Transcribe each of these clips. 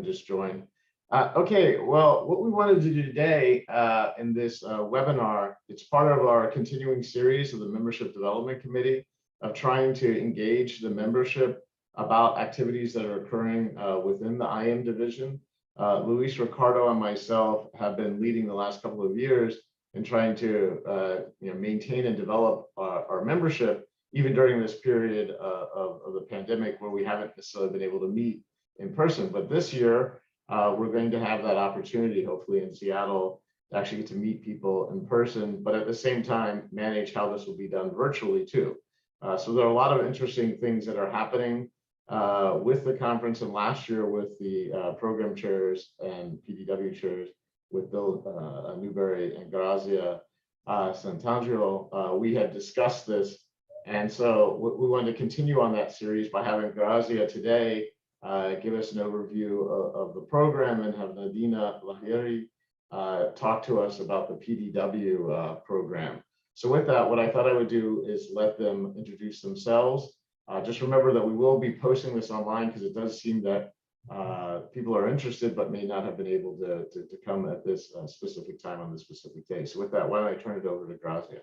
just joined. Okay, well, what we wanted to do today in this webinar, it's part of our continuing series of the Membership Development Committee of trying to engage the membership about activities that are occurring within the IM division. Luis Ricardo and myself have been leading the last couple of years in trying to maintain and develop our membership, even during this period of the pandemic where we haven't necessarily been able to meet in person. But this year, we're going to have that opportunity, hopefully in Seattle, to actually get to meet people in person, but at the same time, manage how this will be done virtually too. So there are a lot of interesting things that are happening with the conference, and last year with the program chairs and PDW chairs with Bill Newberry and Grazia Santangelo, we had discussed this. And so we wanted to continue on that series by having Grazia today give us an overview of the program, and have Nadina Lahiri talk to us about the PDW program. So with that, what I thought I would do is let them introduce themselves. Just remember that we will be posting this online because it does seem that people are interested but may not have been able to come at this specific time on this specific day. So with that, why don't I turn it over to Grazia?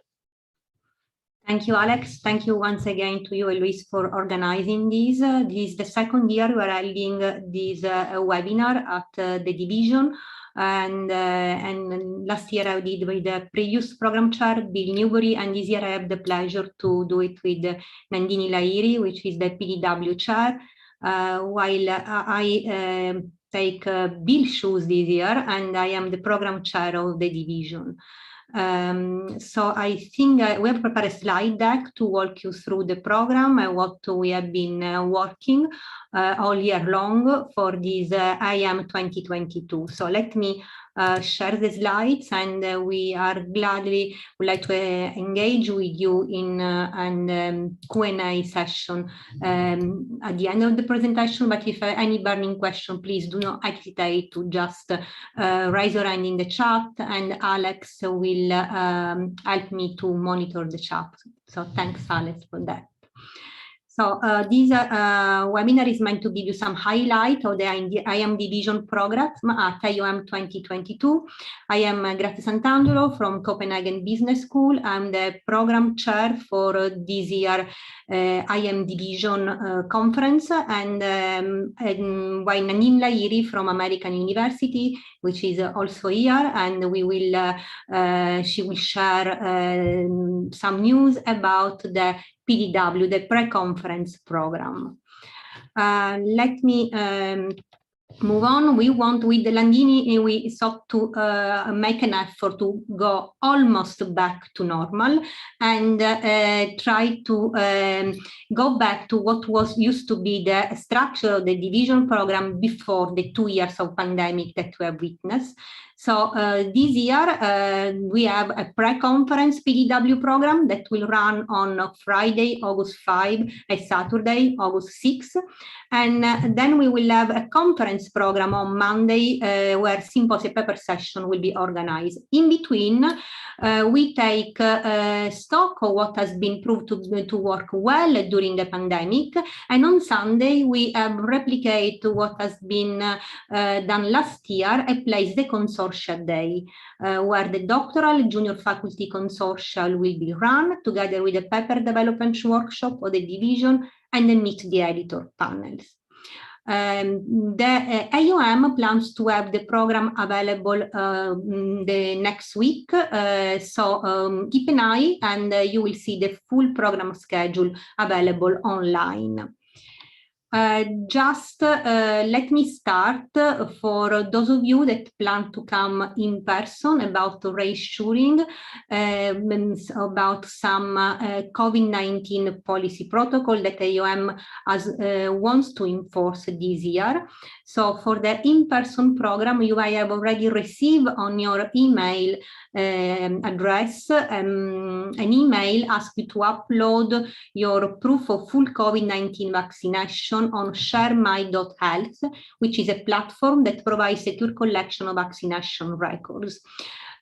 Thank you, Alex. Thank you once again to you, Luis, for organizing this. This is the second year we are holding this webinar at the division. And last year I did with the previous program chair, Bill Newberry, and this year I have the pleasure to do it with Nandini Lahiri, which is the PDW chair, while I take Bill's shoes this year, and I am the program chair of the division. So I think we have prepared a slide deck to walk you through the program and what we have been working all year long for this IM 2022. So let me share the slides, and we are gladly would like to engage with you in a Q&A session at the end of the presentation. But if any burning question, please do not hesitate to just raise your hand in the chat, and Alex will help me to monitor the chat. So thanks, Alex, for that. So this webinar is meant to give you some highlight of the IM division program at AOM 2022. I am Grazia Santangelo from Copenhagen Business School. I'm the program chair for this year IM division conference, and by Nandini Lahiri from American University, which is also here, and we will she will share some news about the PDW, the pre-conference program. Let me move on. We want, with the Landini, we sought to make an effort to go almost back to normal, and try to go back to what was used to be the structure of the division program before the 2 years of pandemic that we have witnessed. So this year we have a pre-conference PDW program that will run on Friday, August 5, and Saturday, August 6. And then we will have a conference program on Monday where symposium paper session will be organized. In between, we take stock of what has been proved to work well during the pandemic. And on Sunday, we replicate what has been done last year, and place the consortia day, where the doctoral junior faculty consortia will be run together with the paper development workshop of the division and the meet the editor panels. The AOM plans to have the program available the next week, so keep an eye, and you will see the full program schedule available online. Just let me start, for those of you that plan to come in person, about reassuring about some COVID-19 policy protocol that AOM wants to enforce this year. So for the in-person program, you may have already received on your email address an email asking you to upload your proof of full COVID-19 vaccination on sharemy.health, which is a platform that provides secure collection of vaccination records.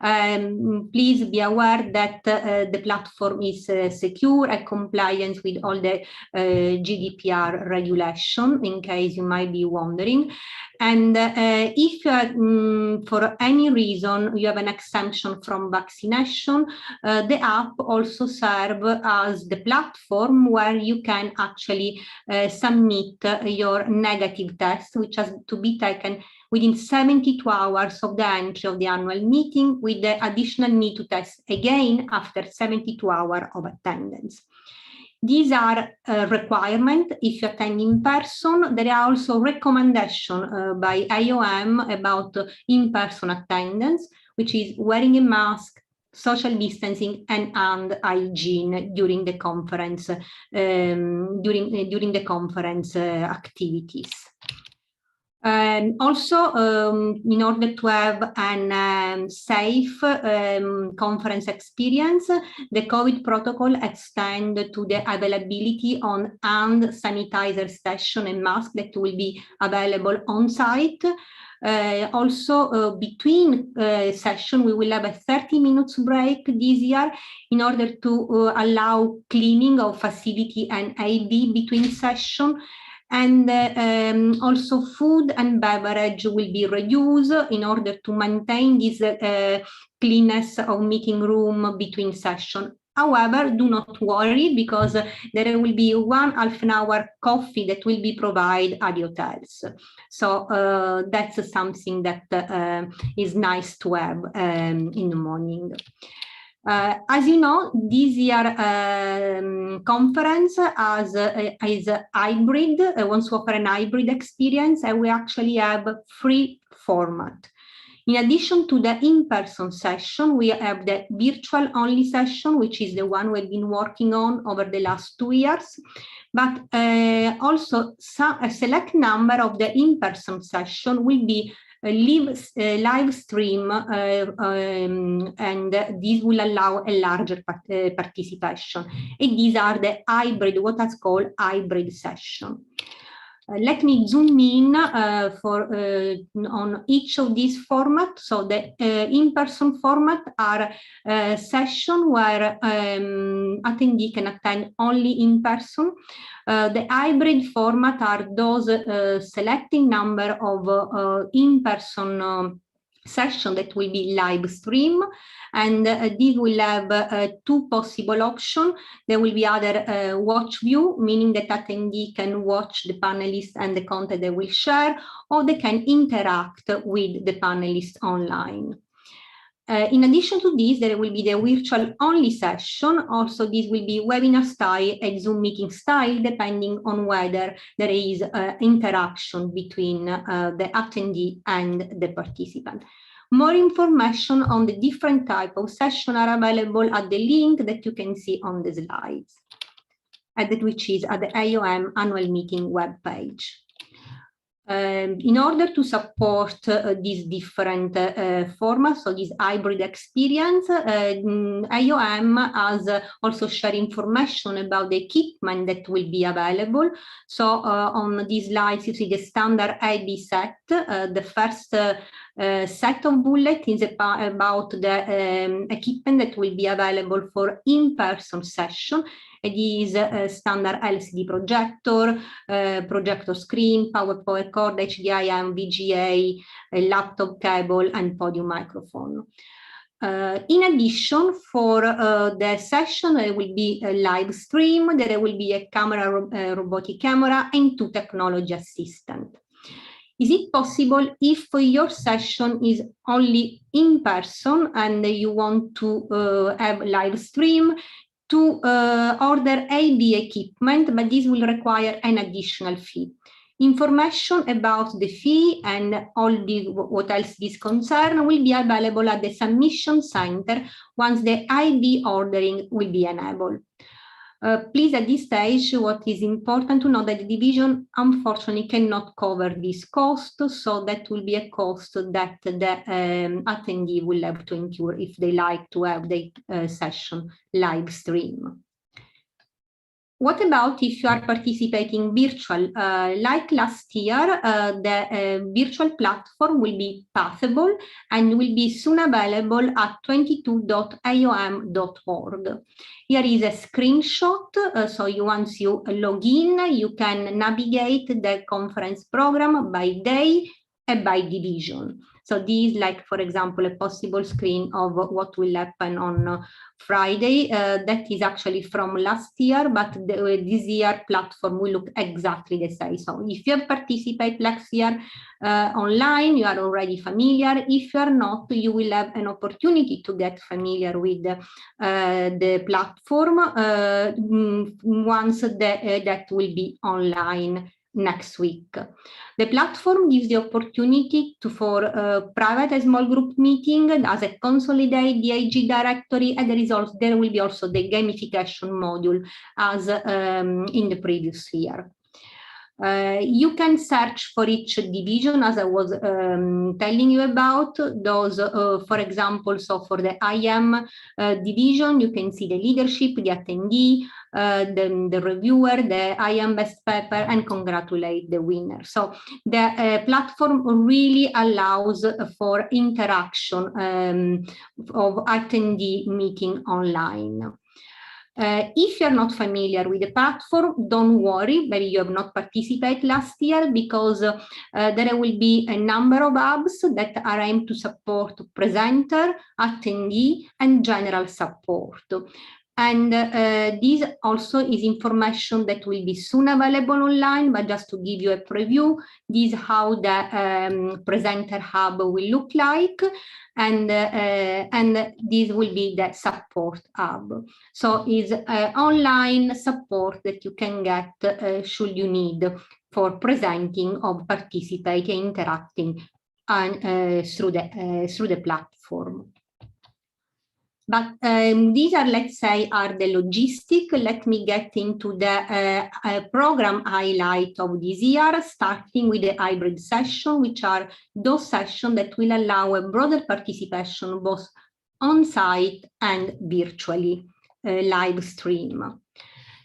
Please be aware that the platform is secure and compliant with all the GDPR regulation, in case you might be wondering. And if for any reason you have an exemption from vaccination, the app also serves as the platform where you can actually submit your negative test, which has to be taken within 72 hours of the entry of the annual meeting, with the additional need to test again after 72 hours of attendance. These are requirements if you attend in person. There are also recommendations by AOM about in-person attendance, which is wearing a mask, social distancing, and hand hygiene during the conference activities. Also, in order to have a safe conference experience, the COVID protocol extends to the availability on hand sanitizer station and mask that will be available on site. Also, between sessions, we will have a 30 minutes break this year in order to allow cleaning of facility and AV between sessions. And also food and beverage will be reduced in order to maintain this cleanness of meeting room between sessions. However, do not worry, because there will be 1 half-an-hour coffee that will be provided at the hotels. So that's something that is nice to have in the morning. As you know, this year conference is hybrid, wants to offer an hybrid experience, and we actually have 3 formats. In addition to the in-person session, we have the virtual only session, which is the one we've been working on over the last 2 years. But also a select number of the in-person session will be live stream, and this will allow a larger participation. And these are the hybrid, what is called hybrid session. Let me zoom in on each of these formats. So the in-person format are sessions where attendee can attend only in person. The hybrid format are those selecting number of in-person session that will be live stream, and this will have 2 possible options. There will be either watch view, meaning that attendee can watch the panelists and the content they will share, or they can interact with the panelists online. In addition to this, there will be the virtual only session. Also, this will be webinar style and Zoom meeting style, depending on whether there is interaction between the attendee and the participant. More information on the different type of session are available at the link that you can see on the slides, which is at the AOM annual meeting webpage. In order to support these different formats, so this hybrid experience, AOM has also shared information about the equipment that will be available. So on these slides, you see the standard ID set. The first set of bullets is about the equipment that will be available for in-person session. It is a standard LCD projector, projector screen, power cord, HDMI, VGA, a laptop cable, and podium microphone. In addition, for the session, there will be a live stream, there will be a camera, robotic camera, and 2 technology assistants. Is it possible, if your session is only in person and you want to have live stream, to order AV equipment, but this will require an additional fee. Information about the fee and what else is concerned will be available at the submission center once the AV ordering will be enabled. Please, at this stage, what is important to know that the division unfortunately cannot cover this cost, so that will be a cost that the attendee will have to incur if they like to have the session live stream. What about if you are participating virtual? Like last year, the virtual platform will be pathable and will be soon available at 22.aom.org. Here is a screenshot. So once you log in, you can navigate the conference program by day and by division. So this is like, for example, a possible screen of what will happen on Friday. That is actually from last year, but this year platform will look exactly the same. So if you have participated last year online, you are already familiar. If you are not, you will have an opportunity to get familiar with the platform once that will be online next week. The platform gives the opportunity for private and small group meeting as a consolidate the AG directory, and there will be also the gamification module as in the previous year. You can search for each division, as I was telling you about those, for example, so for the IM division, you can see the leadership, the attendee, the reviewer, the IM best paper, and congratulate the winner. So the platform really allows for interaction of attendee meeting online. If you're not familiar with the platform, don't worry, maybe you have not participated last year, because there will be a number of hubs that are aimed to support presenter, attendee, and general support. And this also is information that will be soon available online, but just to give you a preview, this is how the presenter hub will look like, and this will be the support hub. So it's online support that you can get should you need for presenting or participating, interacting through the platform. But these are, let's say, are the logistic. Let me get into the program highlight of this year, starting with the hybrid session, which are those sessions that will allow a broader participation both on-site and virtually live stream.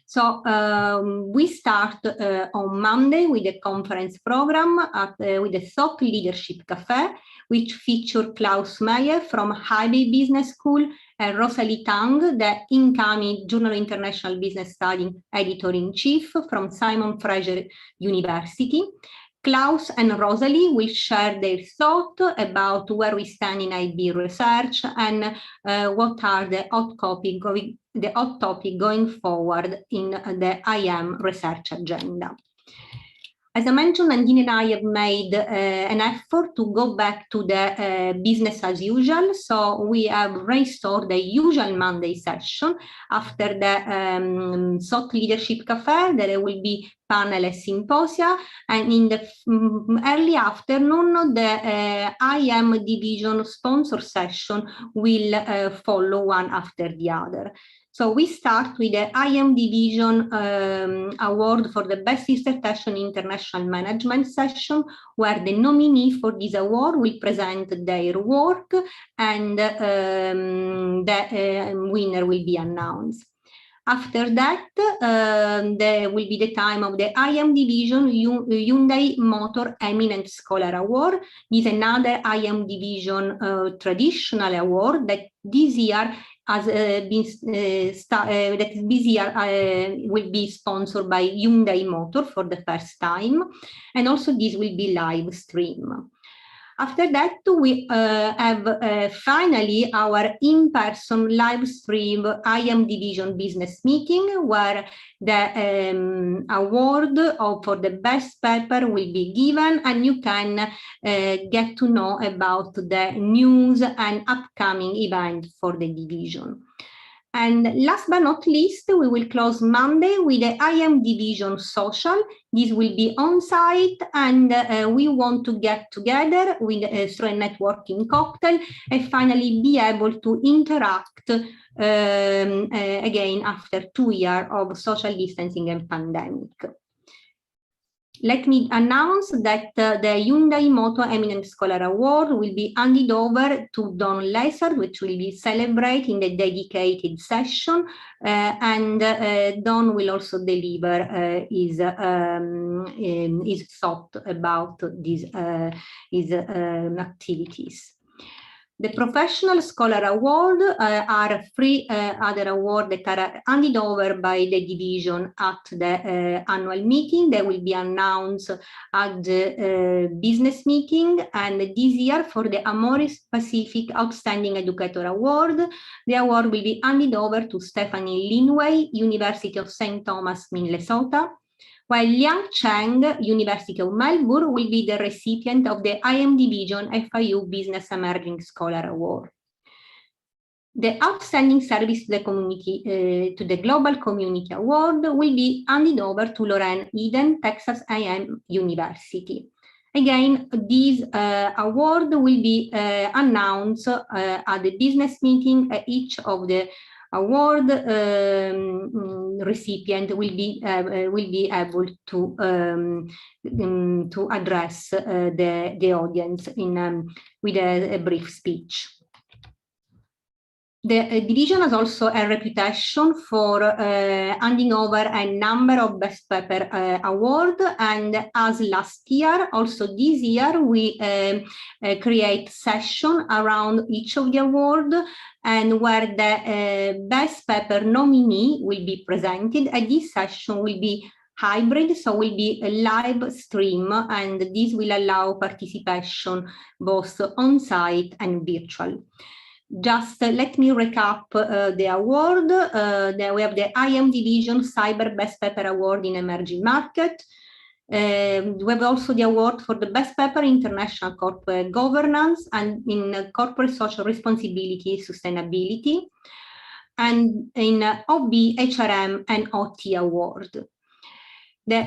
So we start on Monday with the conference program with the Thought Leadership Café, which featured Klaus Meyer from Hebei Business School and Rosalie Tang, the incoming Journal International Business Studies Editor-in-Chief from Simon Fraser University. Klaus and Rosalie will share their thought about where we stand in IB research and what are the hot topic going forward in the IM research agenda. As I mentioned, Nandini and I have made an effort to go back to the business as usual. So we have restored the usual Monday session after the Thought Leadership Café. There will be panel and symposia, and in the early afternoon, the IM division sponsor session will follow one after the other. So we start with the IM division award for the best dissertation international management session, where the nominee for this award will present their work, and the winner will be announced. After that, there will be the time of the IM division Hyundai Motor Eminent Scholar Award. This is another IM division traditional award that this year has been will be sponsored by Hyundai Motor for the first time, and also this will be live stream. After that, we have finally our in-person live stream IM division business meeting, where the award for the best paper will be given, and you can get to know about the news and upcoming event for the division. And last but not least, we will close Monday with the IM division social. This will be on site, and we want to get together with through a networking cocktail and finally be able to interact again after 2 years of social distancing and pandemic. let me announce that the Hyundai Moto Eminent Scholar Award will be handed over to Don Lesser, which will be celebrated in the dedicated session, and Don will also deliver his thought about these his activities. The Professional Scholar Award are three other awards that are handed over by the division at the annual meeting. They will be announced at the business meeting. And this year, for the Amoris Pacific Outstanding Educator Award, the award will be handed over to Stephanie Linway, University of St. Thomas, Minnesota, while Liang Cheng, University of Melbourne, will be the recipient of the IM Division FIU Business Emerging Scholar Award. The Outstanding Service to the Community, to the Global Community Award will be handed over to Lorraine Eden, Texas A&M University. Again, this award will be announced at the business meeting. Each of the award recipient will be able to address the audience with a brief speech. The division has also a reputation for handing over a number of best paper awards, and as last year, also this year, we create session around each of the awards, and where the best paper nominee will be presented, and this session will be hybrid, so will be a live stream, and this will allow participation both on-site and virtual. Just let me recap the award. We have the IM Division Cyber Best Paper Award in Emerging Market. We have also the award for the Best Paper International Corporate Governance and in Corporate Social Responsibility Sustainability, and in OB, HRM, and OT Award. The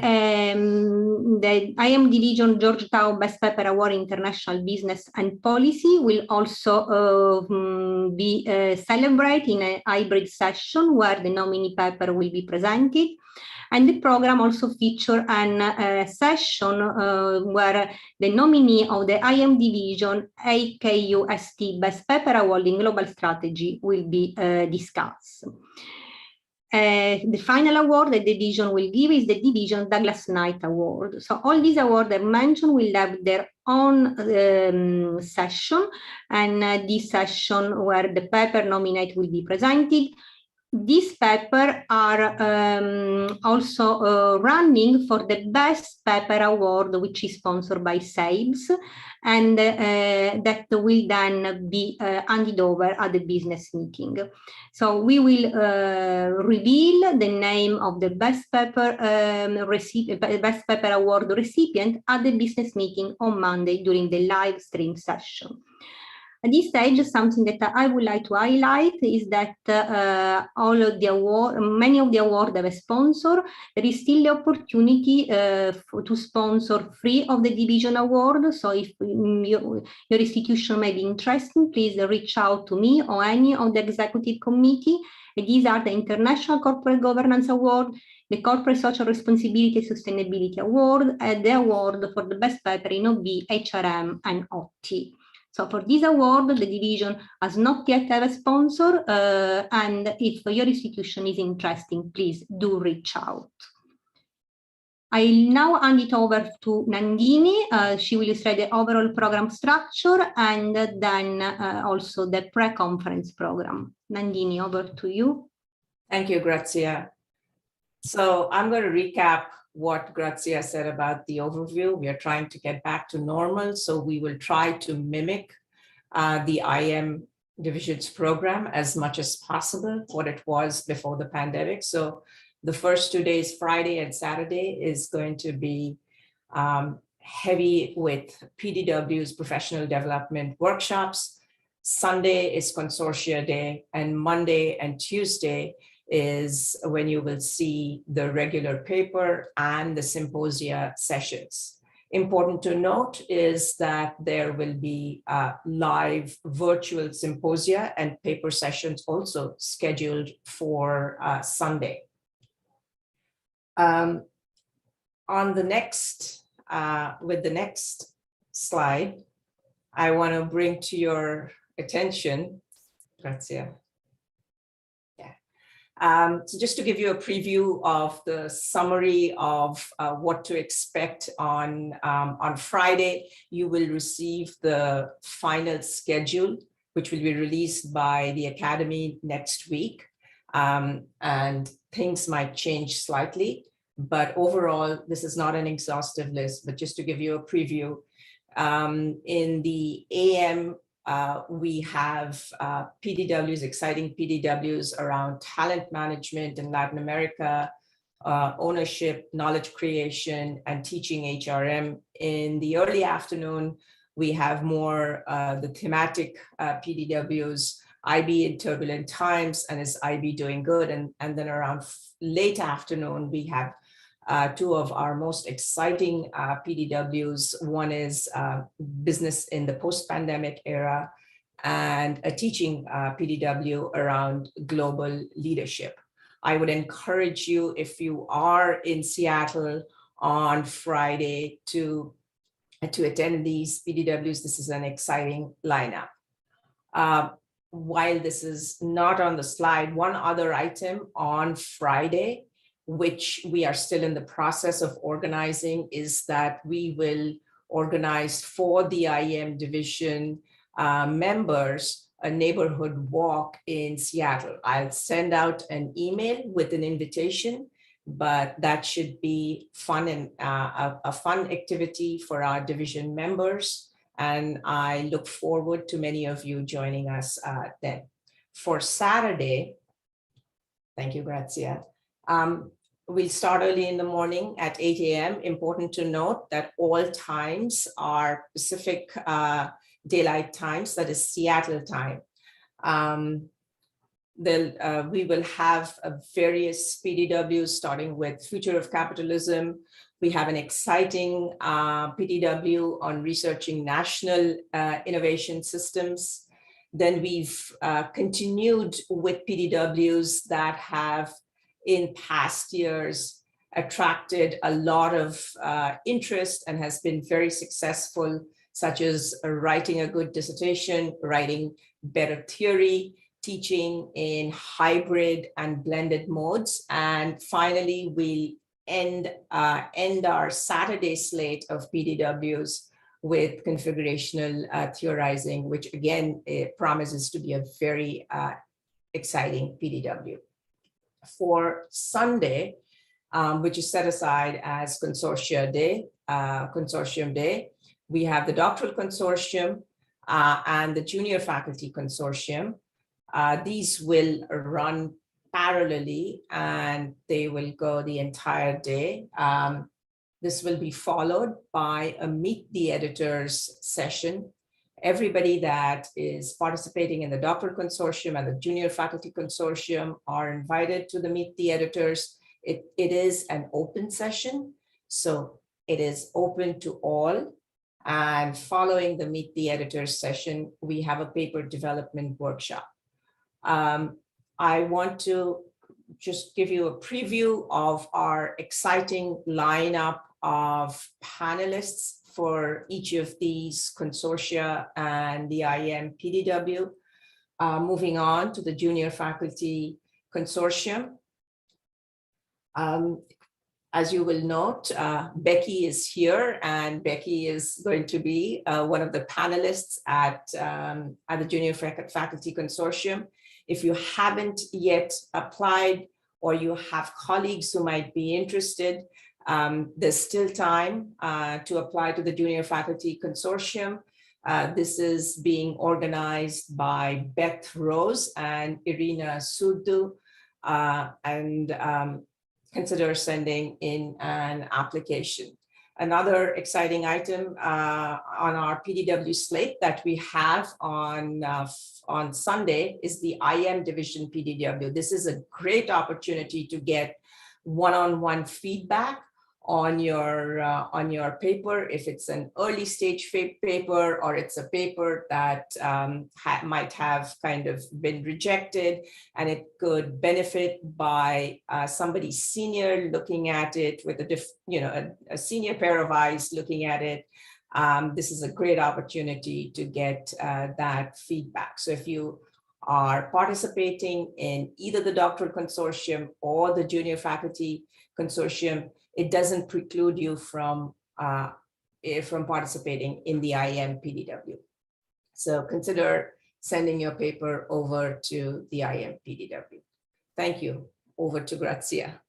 IM Division Georgetown Best Paper Award International Business and Policy will also be celebrated in a hybrid session where the nominee paper will be presented. And the program also features a session where the nominee of the IM Division AKUST Best Paper Award in Global Strategy will be discussed. The final award that the division will give is the Division Douglas Knight Award. So all these awards I mentioned will have their own session, and this session where the paper nominated will be presented. These papers are also running for the Best Paper Award, which is sponsored by SABES, and that will then be handed over at the business meeting. So we will reveal the name of the Best Paper Best Paper Award recipient at the business meeting on Monday during the live stream session. At this stage, something that I would like to highlight is that all of the award, many of the awards have a sponsor. There is still the opportunity to sponsor 3 of the division awards. So if your institution may be interested, please reach out to me or any of the executive committee. These are the International Corporate Governance Award, the Corporate Social Responsibility Sustainability Award, and the award for the best paper in OB, HRM, and OT. So for this award, the division has not yet have a sponsor, and if your institution is interested, please do reach out. I'll now hand it over to Nandini. She will illustrate the overall program structure and then also the pre-conference program. Nandini, over to you. Thank you, Grazia. So I'm going to recap what Grazia said about the overview. We are trying to get back to normal, so we will try to mimic the IM division's program as much as possible, what it was before the pandemic. So the first 2 days, Friday and Saturday, is going to be heavy with PDW's professional development workshops. Sunday is Consortia Day, and Monday and Tuesday is when you will see the regular paper and the symposia sessions. Important to note is that there will be live virtual symposia and paper sessions also scheduled for Sunday. on the next, with the next slide, I want to bring to your attention, Grazia. So just to give you a preview of the summary of what to expect on Friday, you will receive the final schedule, which will be released by the Academy next week. And things might change slightly, but overall, this is not an exhaustive list, but just to give you a preview. In the AM, we have PDWs, exciting PDWs around talent management in Latin America, ownership, knowledge creation, and teaching HRM. In the early afternoon, we have more the thematic PDWs, IB in turbulent times, and is IB doing good? And then around late afternoon, we have two of our most exciting PDWs. One is business in the post-pandemic era, and a teaching PDW around global leadership. I would encourage you, if you are in Seattle on Friday, to attend these PDWs. This is an exciting lineup. While this is not on the slide, one other item on Friday, which we are still in the process of organizing, is that we will organize for the IEM division members a neighborhood walk in Seattle. I'll send out an email with an invitation, but that should be fun and a fun activity for our division members. And I look forward to many of you joining us then. For Saturday, thank you, Grazia. We'll start early in the morning at 8 a.m. Important to note that all times are Pacific daylight times, that is Seattle time. We will have various PDWs, starting with Future of Capitalism. We have an exciting PDW on researching national innovation systems. Then we've continued with PDWs that have in past years attracted a lot of interest and has been very successful, such as writing a good dissertation, writing better theory, teaching in hybrid and blended modes. And finally, we end our Saturday slate of PDWs with configurational theorizing, which again, it promises to be a very exciting PDW. For Sunday, which is set aside as Consortium Day, we have the Doctoral Consortium and the Junior Faculty Consortium. These will run parallelly and they will go the entire day. This will be followed by a Meet the Editors session. Everybody that is participating in the Doctoral Consortium and the Junior Faculty Consortium are invited to the Meet the Editors. It is an open session, so it is open to all. And following the Meet the Editors session, we have a paper development workshop. I want to just give you a preview of our exciting lineup of panelists for each of these consortia and the IEM PDW. Moving on to the Junior Faculty Consortium. As you will note, Becky is here, and Becky is going to be one of the panelists at the Junior Faculty Consortium. If you haven't yet applied, or you have colleagues who might be interested, there's still time to apply to the Junior Faculty Consortium. This is being organized by Beth Rose and Irina Sudu, and consider sending in an application. Another exciting item on our PDW slate that we have on Sunday is the IM Division PDW. This is a great opportunity to get one-on-one feedback on your paper, if it's an early stage paper or it's a paper that might have kind of been rejected, and it could benefit by somebody senior looking at it with a senior pair of eyes looking at it. This is a great opportunity to get that feedback. So if you are participating in either the doctoral consortium or the junior faculty consortium, it doesn't preclude you from participating in the IAM PDW. So consider sending your paper over to the IAM PDW. Thank you. Over to Grazia.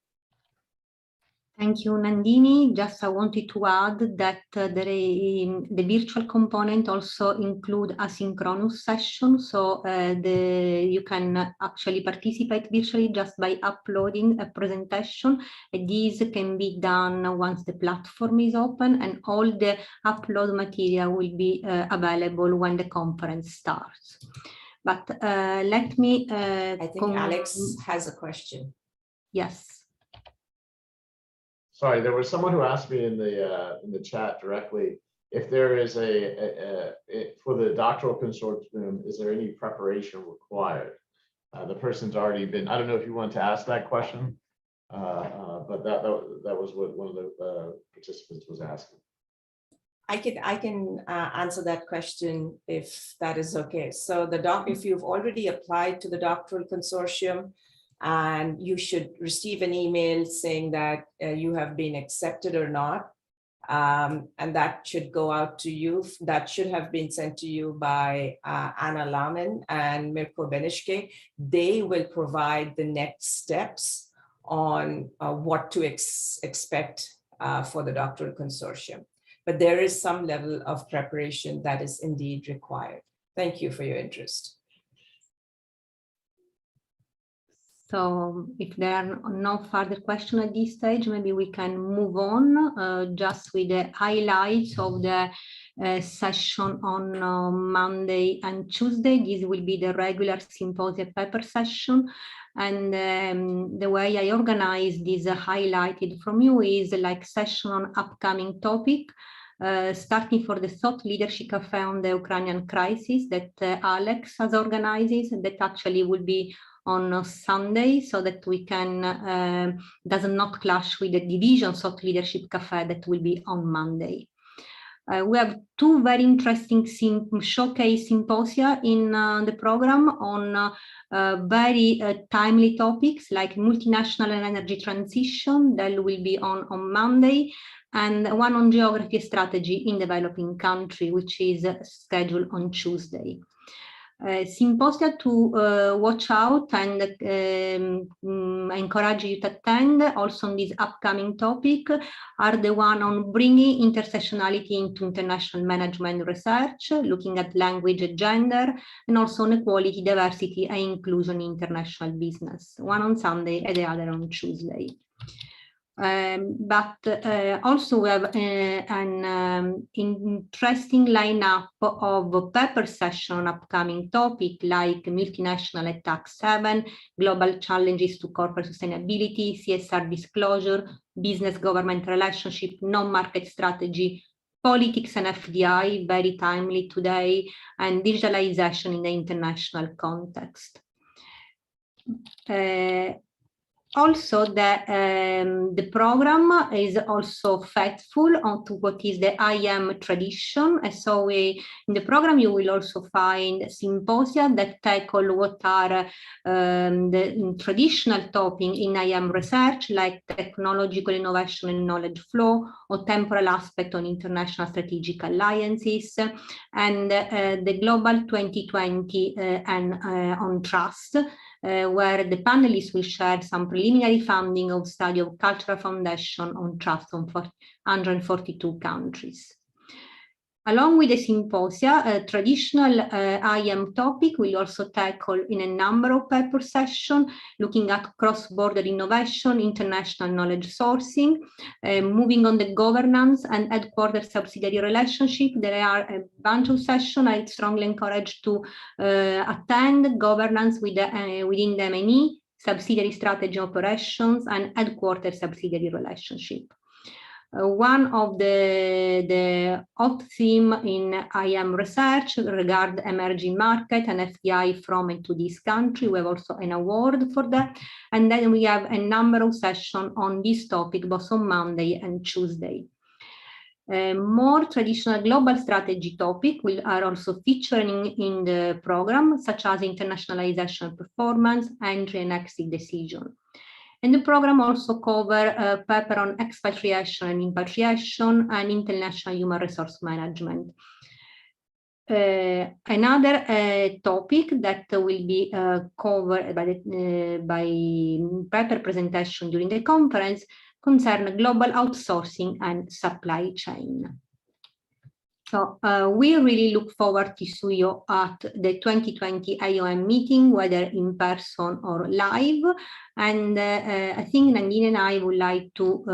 Thank you, Nandini. Just I wanted to add that the virtual component also include asynchronous session. So you can actually participate virtually just by uploading a presentation. And this can be done once the platform is open, and all the upload material will be available when the conference starts. But let me... I think Alex has a question. Yes. Sorry, there was someone who asked me in the chat directly if there is for the doctoral consortium, is there any preparation required? The person's already been. I don't know if you want to ask that question, but that was what one of the participants was asking. I can answer that question if that is okay. So if you've already applied to the doctoral consortium, and you should receive an email saying that you have been accepted or not. And that should go out to you. That should have been sent to you by Anna Laman and Mirko Benishke. They will provide the next steps on what to expect for the doctoral consortium. But there is some level of preparation that is indeed required. Thank you for your interest. So if there are no further questions at this stage, maybe we can move on just with the highlights of the session on Monday and Tuesday. This will be the regular symposium paper session. And the way I organize this highlighted from you is like session on upcoming topic, starting for the Thought Leadership Cafe on the Ukrainian crisis that Alex has organized, that actually will be on Sunday, so that we can does not clash with the division Thought Leadership Cafe that will be on Monday. We have two very interesting showcase symposia in the program on very timely topics like multinational and energy transition. That will be on Monday, and one on geography strategy in developing country, which is scheduled on Tuesday. Symposia to watch out and encourage you to attend also on this upcoming topic are the one on bringing intersectionality into international management research, looking at language and gender, and also on equality, diversity and inclusion in international business, one on Sunday and the other on Tuesday. But also we have an interesting lineup of paper session on upcoming topic like multinational at tax haven, global challenges to corporate sustainability, CSR disclosure, business government relationship, non-market strategy, politics and FDI, very timely today, and digitalization in the international context. Also, the program is also faithful to what is the IAM tradition. And so in the program, you will also find symposia that tackle what are the traditional topics in IAM research, like technological innovation and knowledge flow, or temporal aspect on international strategic alliances, and the Global 2020 and on trust, where the panelists will share some preliminary funding of study of cultural foundation on trust on 142 countries. Along with the symposia, a traditional IAM topic will also tackle in a number of paper sessions, looking at cross-border innovation, international knowledge sourcing, moving on the governance and headquarter subsidiary relationship. There are a bunch of sessions I strongly encourage to attend: governance within the MNE, subsidiary strategy operations, and headquarter subsidiary relationship. One of the hot theme in IM research regard emerging market and FDI from and to this country. We have also an award for that. And then we have a number of sessions on this topic, both on Monday and Tuesday. More traditional global strategy topics are also featuring in the program, such as internationalization performance, entry and exit decision. And the program also covers a paper on expatriation and repatriation and international human resource management. Another topic that will be covered by paper presentation during the conference concern global outsourcing and supply chain. So we really look forward to see you at the 2020 AOM meeting, whether in person or live. And I think Nandine and I would like to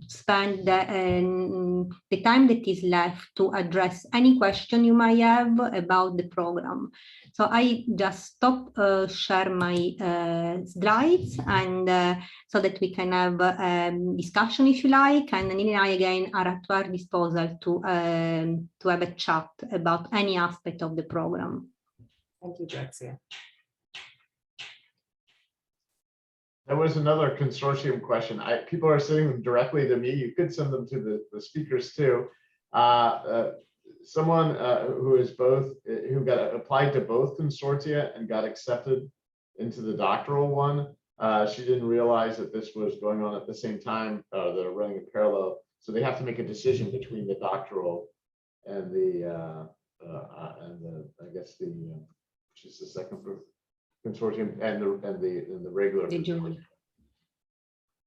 spend the time that is left to address any question you might have about the program. So I just stop share my slides and so that we can have discussion if you like, and Nandine and I again are at your disposal to have a chat about any aspect of the program. Thank you, Grazia. There was another consortium question. People are sending them directly to me. You could send them to the speakers too. Someone who got applied to both consortia and got accepted into the doctoral one. She didn't realize that this was going on at the same time. They're running in parallel, so they have to make a decision between the doctoral and the I guess which is the second consortium and the regular.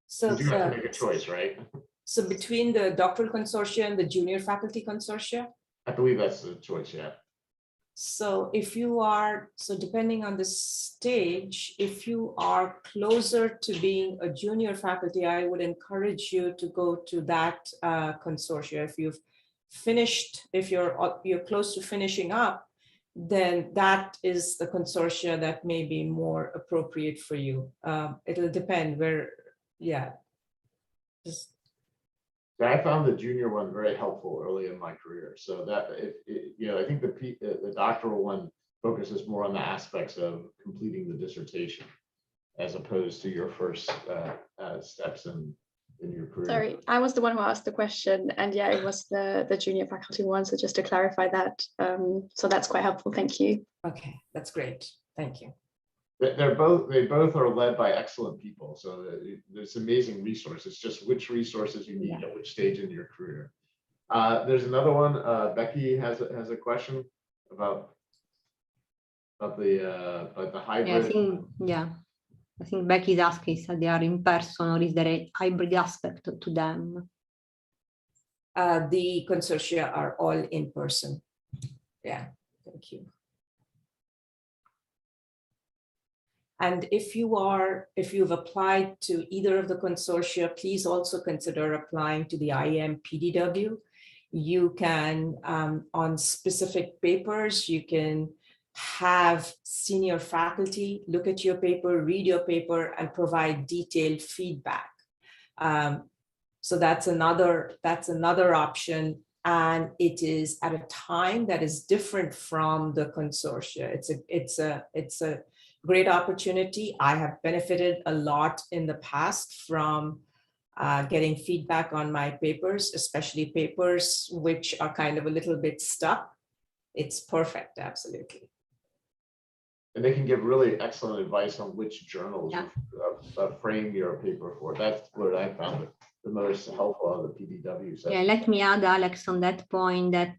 So you have to make a choice, right? So between the doctoral consortia and the junior faculty consortia? I believe that's the choice, yeah. So if you are, depending on the stage, if you are closer to being a junior faculty, I would encourage you to go to that consortia. If you've finished, if you're close to finishing up, then that is the consortia that may be more appropriate for you. It'll depend where, yeah. I found the junior one very helpful early in my career. So that I think the doctoral one focuses more on the aspects of completing the dissertation, as opposed to your first steps in your career. Sorry, I was the one who asked the question, and yeah, it was the junior faculty one. So just to clarify that, so that's quite helpful. Thank you. Okay, that's great. Thank you. They both are led by excellent people. So there's amazing resources, just which resources you need at which stage in your career. There's another one. Becky has a question about the hybrid. I think Becky's asking if they are in person or is there a hybrid aspect to them? The consortia are all in person. Yeah, thank you. And if you've applied to either of the consortia, please also consider applying to the IM PDW. You can, on specific papers, you can have senior faculty look at your paper, read your paper, and provide detailed feedback. So that's another option, and it is at a time that is different from the consortia. It's a great opportunity. I have benefited a lot in the past from getting feedback on my papers, especially papers which are kind of a little bit stuck. It's perfect, absolutely. And they can give really excellent advice on which journals frame your paper for. That's what I found the most helpful of the PDW session. Yeah, let me add, Alex, on that point that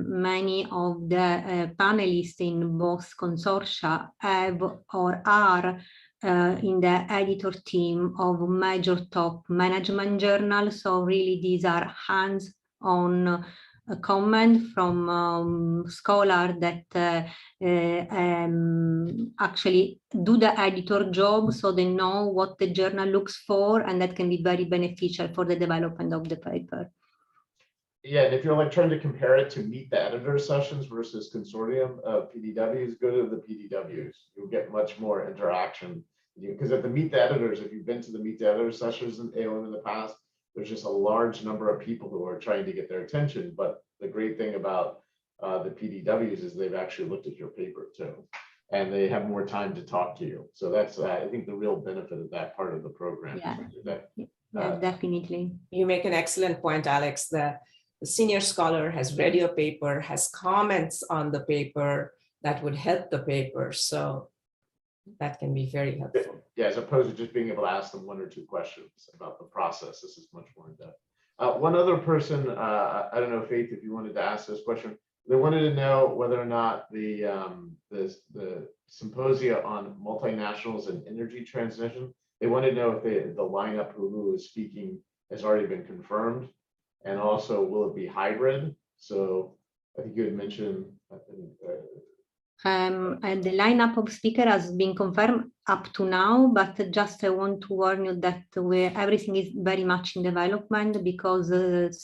many of the panelists in both consortia have or are in the editor team of major top management journals. So really these are hands-on comment from scholars that actually do the editor job, so they know what the journal looks for, and that can be very beneficial for the development of the paper. Yeah, and if you're like trying to compare it to meet the editor sessions versus consortium PDWs, go to the PDWs. You'll get much more interaction, because at the meet the editors, if you've been to the meet the editor sessions in AOM in the past, there's just a large number of people who are trying to get their attention. But the great thing about the PDWs is they've actually looked at your paper too, and they have more time to talk to you. So that's, I think, the real benefit of that part of the program. Yeah. That, Yeah, definitely. You make an excellent point, Alex. The senior scholar has read your paper, has comments on the paper that would help the paper. So that can be very helpful. yeah, as opposed to just being able to ask them 1 or 2 questions about the process. This is much more in depth. One other person, I don't know, Faith, if you wanted to ask this question, they wanted to know whether or not the symposia on multinationals and energy transition, they wanted to know if the lineup who is speaking has already been confirmed, and also will it be hybrid? So I think you had mentioned. And the lineup of speaker has been confirmed up to now, but just I want to warn you that everything is very much in development, because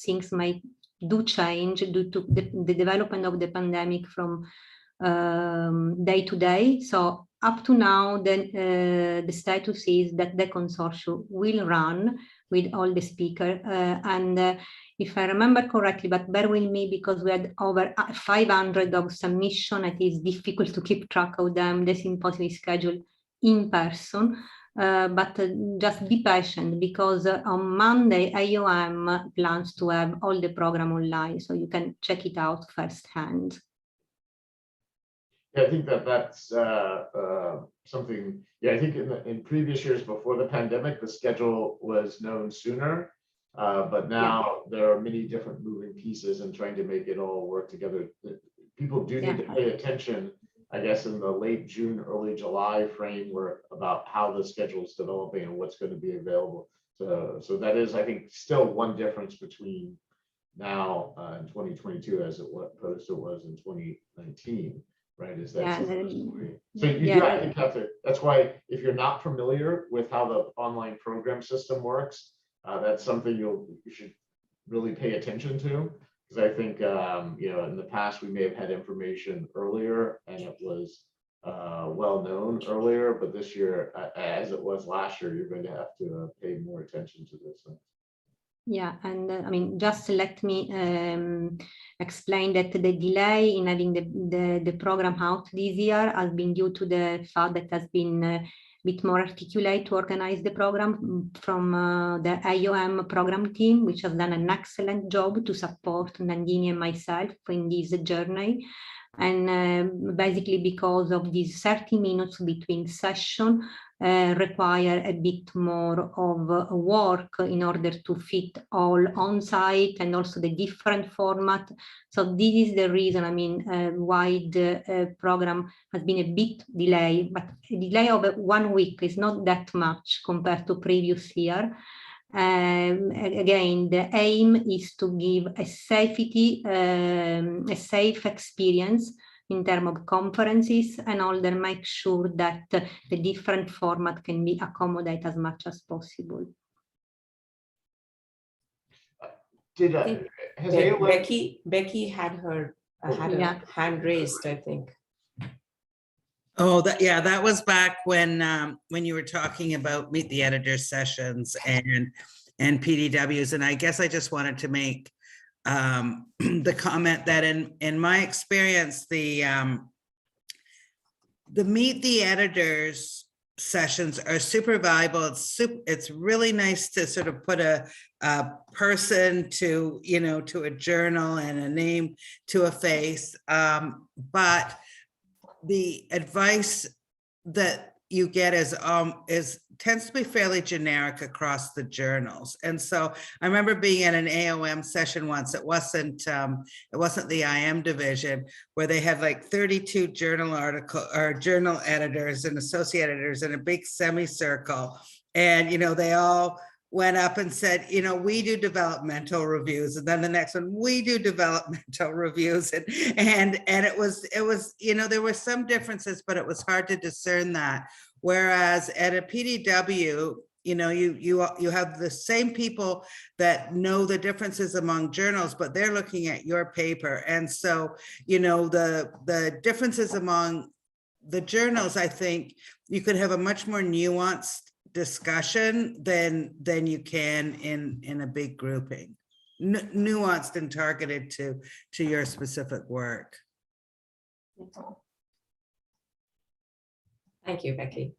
things might do change due to the development of the pandemic from day to day. So up to now, then the status is that the consortium will run with all the speakers, and if I remember correctly, but bear with me because we had over 500 of submission. It is difficult to keep track of them. The symposium is scheduled in person, but just be patient, because on Monday, AOM plans to have all the program online, so you can check it out firsthand. Yeah, I think that's something. Yeah, I think in previous years before the pandemic, the schedule was known sooner. But now there are many different moving pieces and trying to make it all work together. People do need to pay attention, I guess, in the late June, early July framework about how the schedule is developing and what's going to be available. So that is, I think, still one difference between now and 2022 as opposed to it was in 2019. Right, is that so you do, I think, have to. That's why if you're not familiar with how the online program system works, that's something you should really pay attention to, because I think in the past we may have had information earlier and it was well known earlier, but this year, as it was last year, you're going to have to pay more attention to this. Yeah, and I mean, just let me explain that the delay in having the program out this year has been due to the fact that has been a bit more articulate to organize the program from the AOM program team, which has done an excellent job to support Nandini and myself in this journey. And basically because of these 30 minutes between session require a bit more of work in order to fit all on site and also the different format. So this is the reason, I mean, why the program has been a bit delayed, but a delay of 1 week is not that much compared to previous year. Again, the aim is to give a safe experience in terms of conferences, and also make sure that the different format can be accommodated as much as possible. Becky had her a hand raised, I think. Oh, that was back when you were talking about meet the editor sessions and PDWs, and I guess I just wanted to make the comment that in my experience, the meet the editors sessions are super valuable. It's really nice to sort of put a person to to a journal and a name to a face, but the advice that you get tends to be fairly generic across the journals. And so I remember being at an AOM session once. It wasn't the IM division, where they had like 32 journal editors and associate editors in a big semicircle, and they all went up and said, we do developmental reviews, and then the next one, we do developmental reviews, and it was there were some differences, but it was hard to discern that. Whereas at a PDW, you have the same people that know the differences among journals, but they're looking at your paper, and so the differences among the journals, I think you could have a much more nuanced discussion than you can in a big grouping. Nuanced and targeted to your specific work. Thank you, Becky.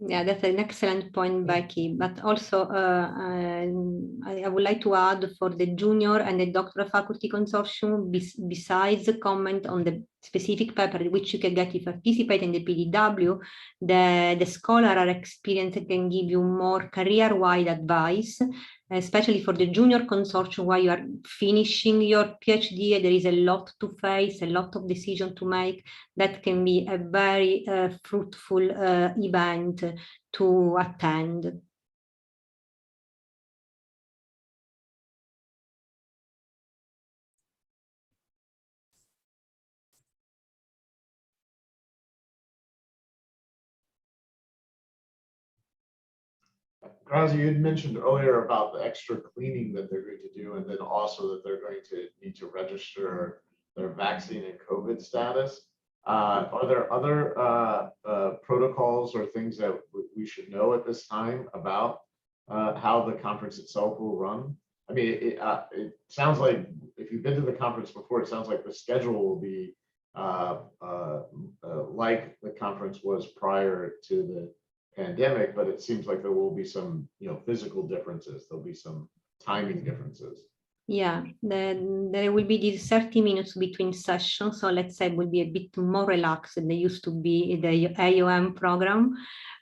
Yeah, that's an excellent point, Becky. But also, I would like to add for the junior and the doctoral faculty consortium, besides the comment on the specific paper which you can get if you participate in the PDW, the scholar experience can give you more career-wide advice, especially for the junior consortium while you are finishing your PhD. There is a lot to face, a lot of decision to make. That can be a very fruitful event to attend. Grazi, you had mentioned earlier about the extra cleaning that they're going to do, and then also that they're going to need to register their vaccine and COVID status. Are there other protocols or things that we should know at this time about how the conference itself will run? I mean, it sounds like, if you've been to the conference before, it sounds like the schedule will be like the conference was prior to the pandemic, but it seems like there will be some, physical differences. There'll be some timing differences. Yeah, there will be these 30 minutes between sessions. So let's say it will be a bit more relaxed than they used to be in the AOM program.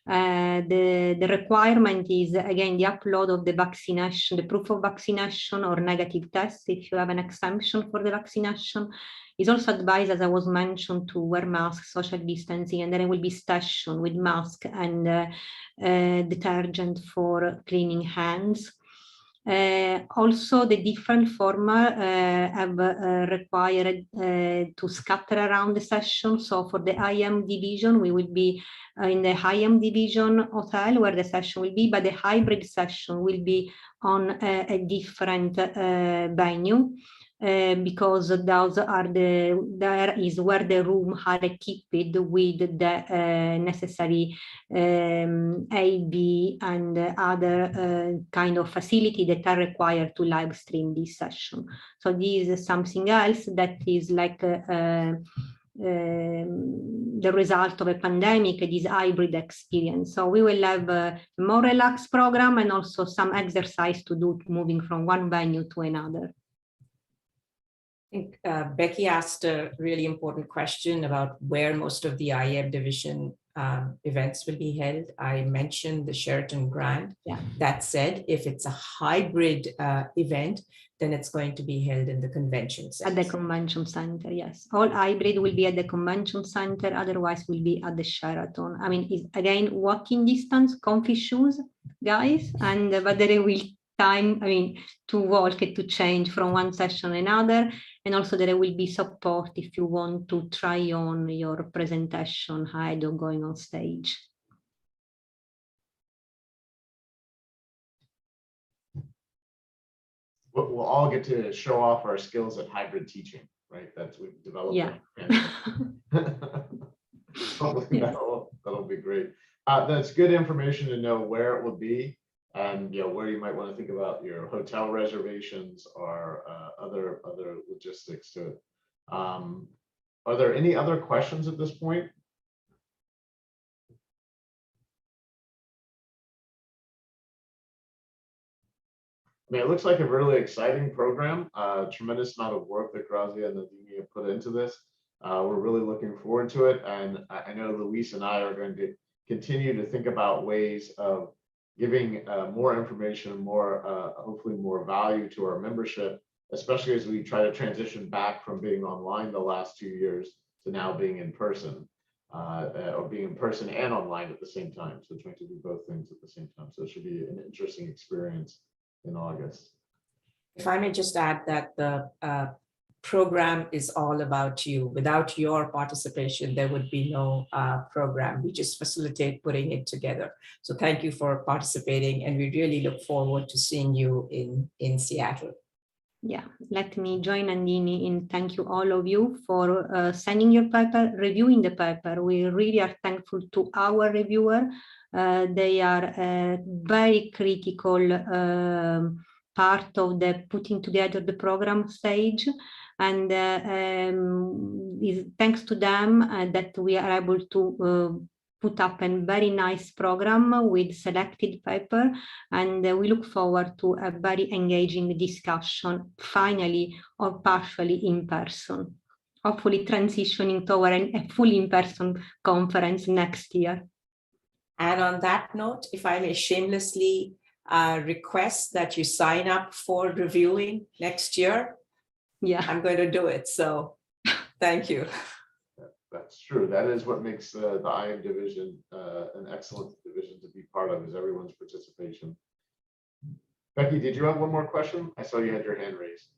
The requirement is, again, the upload of the vaccination, the proof of vaccination or negative test if you have an exemption for the vaccination. It's also advised, as I was mentioned, to wear masks, social distancing, and then it will be station with mask and detergent for cleaning hands. Also, the different format have required to scatter around the session. So for the IM division, we will be in the IM division hotel where the session will be, but the hybrid session will be on a different venue. Because those are there is where the room are equipped with the necessary AV and other kind of facility that are required to live stream this session. So this is something else that is like the result of a pandemic, this hybrid experience. So we will have a more relaxed program and also some exercise to do moving from one venue to another. I think Becky asked a really important question about where most of the IM division events will be held. I mentioned the Sheraton Grand. Yeah. That said, if it's a hybrid event, then it's going to be held in the convention center. At the convention center, yes. All hybrid will be at the convention center, otherwise will be at the Sheraton. I mean, it's, again, walking distance, comfy shoes, guys, and but there will time, I mean, to walk it, to change from one session to another. And also there will be support if you want to try on your presentation ahead of going on stage. We'll all get to show off our skills at hybrid teaching, right? That's we've developed. Yeah. That'll be great. That's good information to know where it will be, and where you might want to think about your hotel reservations or other logistics to it. Are there any other questions at this point? I mean, it looks like a really exciting program, tremendous amount of work that Grazia and Nadine have put into this. We're really looking forward to it. And I know Luis and I are going to continue to think about ways of giving more information, more, hopefully more value to our membership, especially as we try to transition back from being online the last 2 years to now being in person, or being in person and online at the same time. So trying to do both things at the same time. So it should be an interesting experience in August. If I may just add that the program is all about you. Without your participation, there would be no program. We just facilitate putting it together. So thank you for participating, and we really look forward to seeing you in Seattle. Yeah, let me join Andini in thank you all of you for sending your paper, reviewing the paper. We really are thankful to our reviewer. They are a very critical part of the putting together the program stage. And thanks to them that we are able to put up a very nice program with selected paper, and we look forward to a very engaging discussion, finally or partially in person, hopefully transitioning toward a full in-person conference next year. And on that note, if I may shamelessly request that you sign up for reviewing next year, Yeah, I'm going to do it. So thank you. That's true. That is what makes the IM division an excellent division to be part of, is everyone's participation. Becky, did you have one more question? I saw you had your hand raised.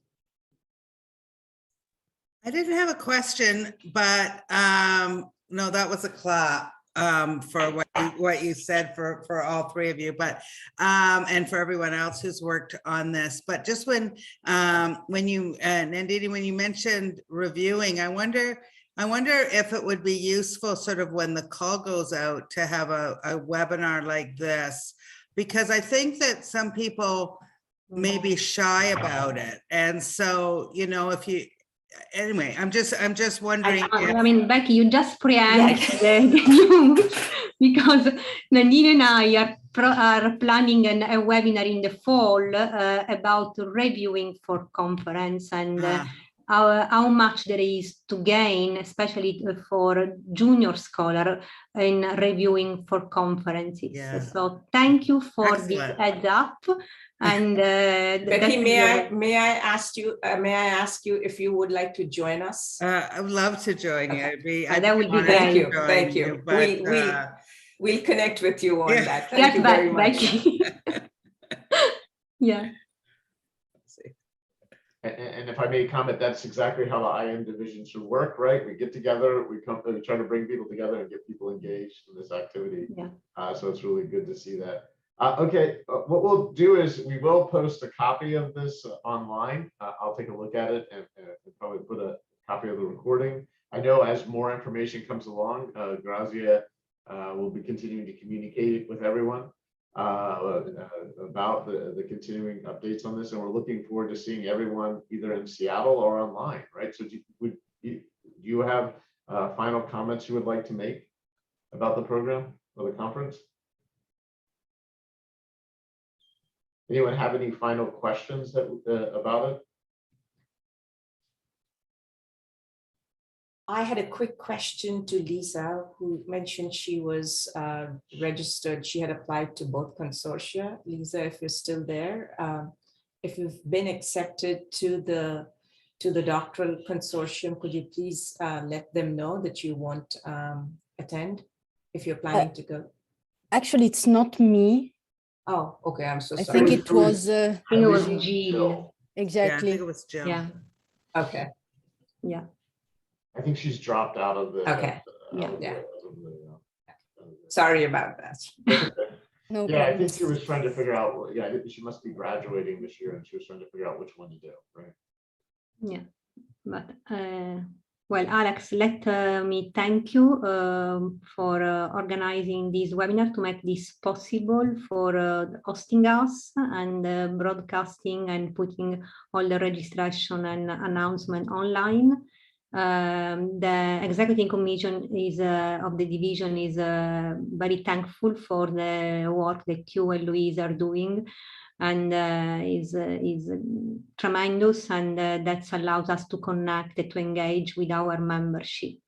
I didn't have a question, but no, that was a clap for what you said for all three of you, but and for everyone else who's worked on this. But just when you Nandini, when you mentioned reviewing, I wonder if it would be useful sort of when the call goes out to have a webinar like this, because I think that some people may be shy about it. And so, you know, if you, anyway, I'm just wondering. I mean, Becky, you just preempt the news, because Nandini and I are planning a webinar in the fall about reviewing for conference, and how much there is to gain, especially for junior scholar in reviewing for conferences. Yeah. So thank you for this heads up. And Becky, may I ask you if you would like to join us? I would love to join you. That would be great. Thank you. We'll connect with you on that. Thank you very much. Becky. Yeah. And if I may comment, that's exactly how the IM division should work, right? We get together, we try to bring people together and get people engaged in this activity. Yeah. So it's really good to see that. Okay, what we'll do is we will post a copy of this online. I'll take a look at it and probably put a copy of the recording. I know as more information comes along, Grazia will be continuing to communicate with everyone about the continuing updates on this, and we're looking forward to seeing everyone either in Seattle or online, right? So do you have final comments you would like to make about the program or the conference? Anyone have any final questions about it? I had a quick question to Lisa, who mentioned she was registered. She had applied to both consortia. Lisa, if you're still there, if you've been accepted to the doctoral consortium, could you please let them know that you won't attend if you're planning to go? Actually, it's not me. Oh, okay. I'm so sorry. I think it was Jill. Exactly. Yeah, I think it was Jill. Yeah. Okay. Yeah. I think she's dropped out of the. Okay. Yeah. Sorry about that. No yeah, I problem. think she was trying to figure out. Yeah, she must be graduating this year, and she was trying to figure out which one to do. Right. Yeah, but well, Alex, let me thank you for organizing this webinar to make this possible, for hosting us and broadcasting and putting all the registration and announcement online. The executive commission of the division is very thankful for the work that you and Louise are doing, and is tremendous, and that allows us to connect, to engage with our membership.